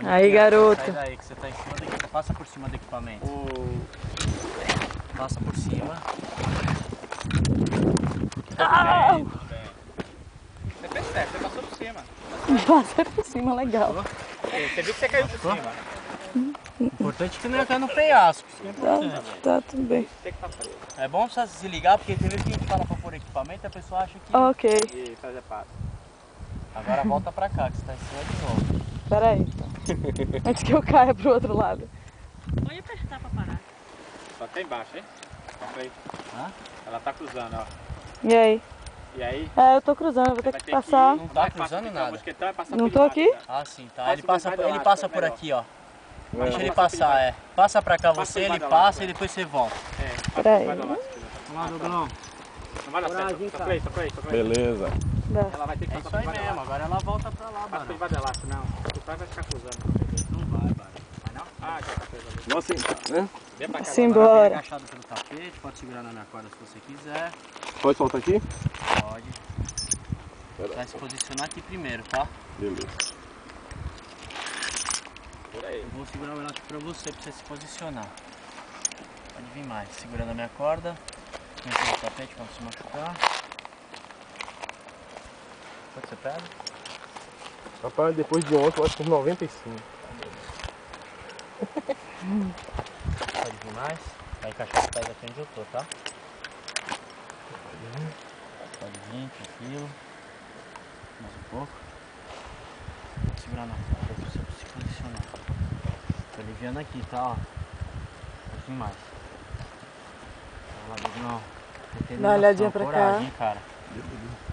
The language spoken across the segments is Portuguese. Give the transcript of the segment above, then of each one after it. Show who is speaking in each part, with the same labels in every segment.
Speaker 1: Aí, garoto.
Speaker 2: Sai daí que você tá em cima do equipamento. Passa por cima do equipamento. Passa por cima.
Speaker 1: Ah!
Speaker 3: Você fez certo, você passou por cima.
Speaker 1: Passei por cima, legal.
Speaker 3: Você viu que você caiu por cima.
Speaker 2: O importante é que não ia cair no penhasco. Isso que é importante.
Speaker 1: Tá tudo bem.
Speaker 3: Tem que estar preso.
Speaker 2: É bom você se ligar, porque tem vezes que a gente fala pra pôr equipamento e a pessoa acha que...
Speaker 1: Ok.
Speaker 3: E fazer passo.
Speaker 2: Agora volta pra cá, que você tá em cima de novo.
Speaker 1: Pera aí. Antes que eu caia pro outro lado.
Speaker 4: Pode apertar pra parar.
Speaker 3: Só que tá embaixo, hein? Só aí.
Speaker 2: Hã?
Speaker 3: Ela tá cruzando, ó.
Speaker 1: E aí?
Speaker 3: E aí?
Speaker 1: É, eu tô cruzando, eu vou ter
Speaker 3: Vai
Speaker 1: que
Speaker 3: ter
Speaker 1: passar.
Speaker 2: Não tá cruzando nada.
Speaker 3: Mosquetão é passar
Speaker 1: Não
Speaker 3: por
Speaker 1: tô
Speaker 3: debaixo,
Speaker 1: aqui?
Speaker 3: né?
Speaker 2: Ah, sim, tá.
Speaker 3: Passa
Speaker 2: Ele passa,
Speaker 3: por debaixo
Speaker 2: ele
Speaker 3: da
Speaker 2: passa
Speaker 3: lata,
Speaker 2: por
Speaker 3: melhor.
Speaker 2: aqui, ó.
Speaker 3: Vai
Speaker 2: Deixa ele
Speaker 3: passar por
Speaker 2: passar,
Speaker 3: debaixo.
Speaker 2: Passa pra cá
Speaker 3: Passa
Speaker 2: você,
Speaker 3: por
Speaker 2: ele
Speaker 3: debaixo da
Speaker 2: passa
Speaker 3: lata,
Speaker 2: e depois você volta.
Speaker 3: É,
Speaker 1: Pera aí.
Speaker 3: vai dar lá,
Speaker 2: Vamos lá, Douglas.
Speaker 3: Não vai dar certo. Só play, só play, só play.
Speaker 5: Beleza.
Speaker 1: Dá.
Speaker 3: Ela vai ter que
Speaker 2: É
Speaker 3: passar
Speaker 2: isso aí
Speaker 3: por debaixo da
Speaker 2: mesmo,
Speaker 3: lata.
Speaker 2: agora ela volta pra lá,
Speaker 3: Passa por
Speaker 2: Barão.
Speaker 3: debaixo da lata, não. O pai vai ficar cruzando.
Speaker 2: Não vai, Barão.
Speaker 3: Vai não? Ah, já tá preso ali.
Speaker 5: Vamos sentar, né?
Speaker 3: Vem pra cá.
Speaker 1: Simbora.
Speaker 2: Agora vem agachado pelo tapete, pode segurar na minha corda se você quiser.
Speaker 5: Pode soltar aqui?
Speaker 2: Pode. Vai se posicionar aqui primeiro, tá?
Speaker 5: Beleza.
Speaker 3: Por aí.
Speaker 2: Eu vou segurar o elástico pra você se posicionar. Pode vir mais, segurando a minha corda. Vem pelo tapete pra não se machucar. Quanto você pega?
Speaker 5: Rapaz, depois de ontem eu acho que uns 95.
Speaker 2: Pode vir mais. Vai encaixar os pés aqui onde eu tô, tá? Pode vir, tranquilo. Mais um pouco. Vou segurar na corda pra você se posicionar. Tô aliviando aqui, tá? Ó. Pode vir mais. Vai lá, Douglas.
Speaker 1: Dá uma olhadinha pra cá.
Speaker 2: Coragem, cara.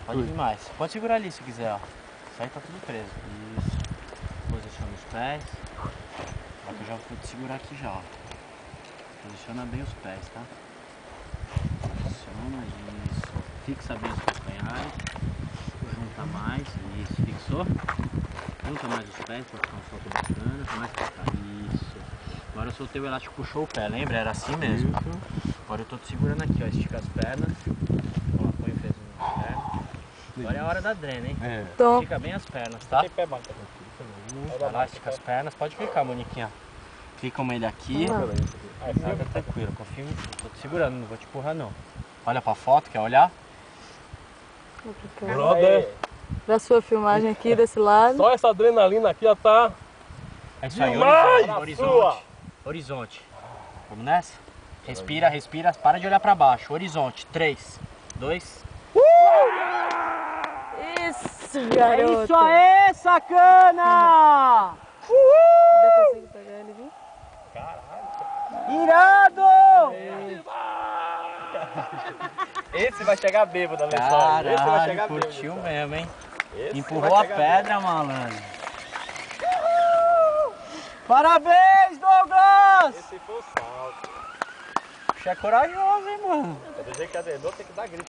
Speaker 2: Pode vir mais. Pode segurar ali se quiser, ó. Isso aí tá tudo preso. Isso. Posiciona os pés. Agora que eu já vou te segurar aqui já, ó. Posiciona bem os pés, tá? Posiciona, isso. Fixa bem os calcanhares. Junta mais, isso. Fixou? Junta mais os pés pra ficar um salto bacana. Mais pra cá, isso. Agora eu soltei o elástico, puxou o pé, lembra? Era assim mesmo. Agora eu tô te segurando aqui, ó. Estica as pernas. Ó, põe o peso nas pernas. Agora é a hora da drena, hein?
Speaker 5: É.
Speaker 1: Então,
Speaker 2: Estica bem as pernas, tá?
Speaker 3: Tem pé bom.
Speaker 2: Vai lá, estica as pernas. Pode ficar, Moniquinha. Fica uma ele aqui.
Speaker 3: Aí,
Speaker 2: Fica tranquilo, confia em mim. Tô te segurando, não vou te empurrar não. Olha pra foto, quer olhar?
Speaker 5: Brother,
Speaker 1: da sua filmagem aqui desse lado.
Speaker 5: só essa adrenalina aqui já tá...
Speaker 2: É isso aí,
Speaker 5: Demais,
Speaker 2: horizonte,
Speaker 5: sua.
Speaker 2: horizonte. Horizonte. Vamos nessa? Respira, respira. Para de olhar pra baixo. Horizonte. 3, 2.
Speaker 1: Isso, garoto.
Speaker 2: É isso aí, sacana!
Speaker 1: Eu consigo pegar ele, viu?
Speaker 2: Irado!
Speaker 3: Esse vai chegar bêbado, Alessandro. Esse vai
Speaker 2: Caralho,
Speaker 3: chegar
Speaker 2: curtiu
Speaker 3: bêbado.
Speaker 2: mesmo, hein?
Speaker 3: Esse
Speaker 2: Empurrou
Speaker 3: vai
Speaker 2: a
Speaker 3: chegar
Speaker 2: pedra, malandro. Parabéns, Douglas!
Speaker 3: Esse foi o salto.
Speaker 2: Você é corajoso, hein, mano?
Speaker 3: É do jeito que a Dedô tem que dar grito